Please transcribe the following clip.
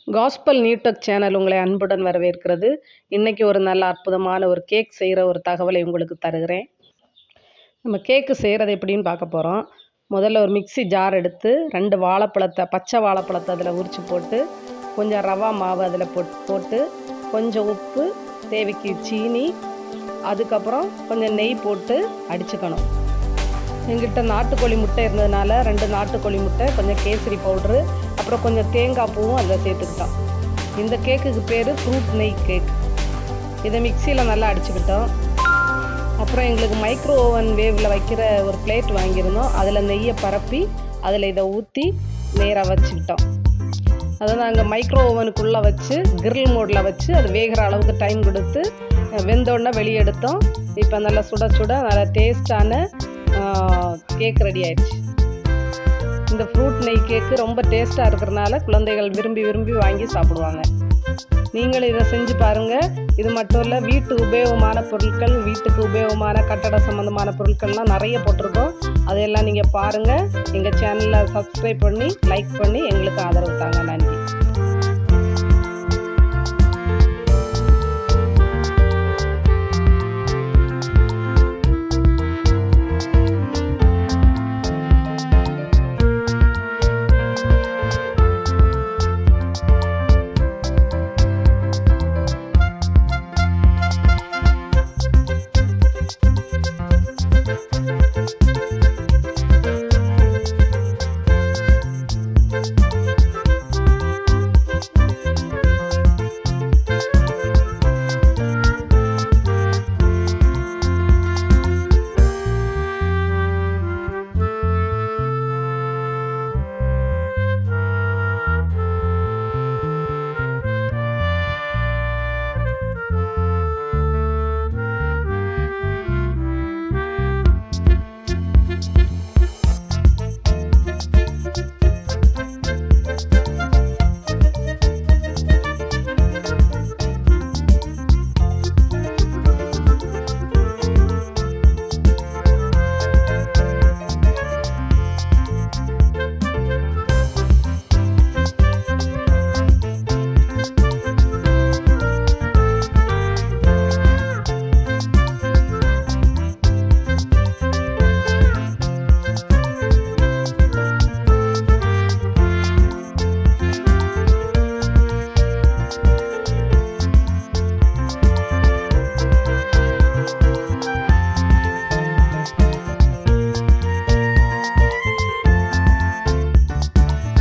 Gospel Newtech channel உங்களை அன்புடன் வரவேற்கிறது. இன்றைக்கி ஒரு நல்ல அற்புதமான ஒரு கேக் செய்கிற ஒரு தகவலை உங்களுக்கு தருகிறேன். நம்ம கேக்கு செய்கிறது எப்படின்னு பார்க்க போகிறோம். முதல்ல ஒரு மிக்ஸி ஜார் எடுத்து 2 வாழைப்பழத்தை, பச்சை வாழைப்பழத்தை அதில் உரித்து போட்டு, கொஞ்சம் ரவா மாவு அதில் போட்டு கொஞ்சம் உப்பு, தேவைக்கு சீனி, அதுக்கப்புறம் கொஞ்சம் நெய் போட்டு அடிச்சுக்கணும். எங்கிட்ட நாட்டுக்கோழி முட்டை இருந்ததுனால 2 நாட்டுக்கோழி முட்டை, கொஞ்சம் கேசரி பவுட்ரு, அப்புறம் கொஞ்சம் தேங்காய் பூவும் அதில் சேர்த்துக்கிட்டோம். இந்த கேக்குக்கு பேர் ஃப்ரூட் நெய் கேக். இதை மிக்சியில் நல்லா அடிச்சுக்கிட்டோம். அப்புறம் எங்களுக்கு மைக்ரோ ஓவன் வேவில் வைக்கிற ஒரு பிளேட் வாங்கியிருந்தோம். அதில் நெய்யை பரப்பி அதில் இதை ஊற்றி நேராக வச்சுக்கிட்டோம். அதை நாங்கள் மைக்ரோ ஓவனுக்குள்ளே வச்சு கிரில் மோடில் வச்சு அது வேகிற அளவுக்கு டைம் கொடுத்து வெந்தோடனே வெளியே எடுத்தோம். இப்போ நல்லா சுட சுட நல்லா டேஸ்டான கேக் ரெடி ஆயிடுச்சு. இந்த ஃப்ரூட் நெய் கேக்கு ரொம்ப டேஸ்ட்டாக இருக்கிறதுனால குழந்தைகள் விரும்பி விரும்பி வாங்கி சாப்பிடுவாங்க. நீங்கள் இதை செஞ்சு பாருங்கள். இது மட்டும் இல்லை, வீட்டு உபயோகமான பொருட்கள், வீட்டுக்கு உபயோகமான கட்டட சம்மந்தமான பொருட்கள்லாம் நிறைய போட்டிருக்கோம். அதையெல்லாம் நீங்கள் பாருங்கள். எங்கள் சேனலை சப்ஸ்கிரைப் பண்ணி லைக் பண்ணி எங்களுக்கு ஆதரவு தாங்க.